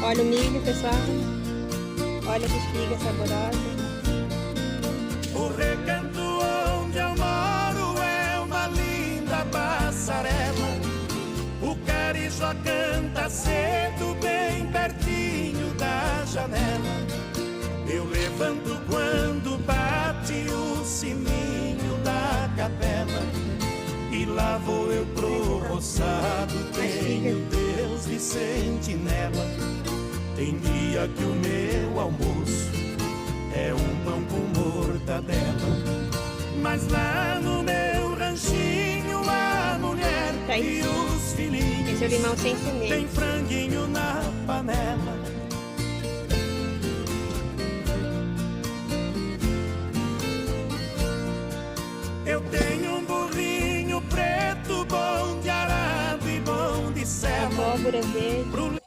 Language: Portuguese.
Olha o milho, pessoal. Olha que espiga saborosa. O recanto onde eu moro é uma linda passarela. O carijó canta cedo, bem pertinho da janela. Eu levanto quando bate o sininho da capela. E lá vou eu pro roçado, tenho Deus de sentinela. Tem dia que o meu almoço é um pão com mortadela. Mas lá no meu ranchinho a mulher e os filhinhos, esse é o limão sem semente. tem franguinho na panela. Eu tenho um burrinho preto, bom de arado e bom de ceva. Abóbora verde. Pro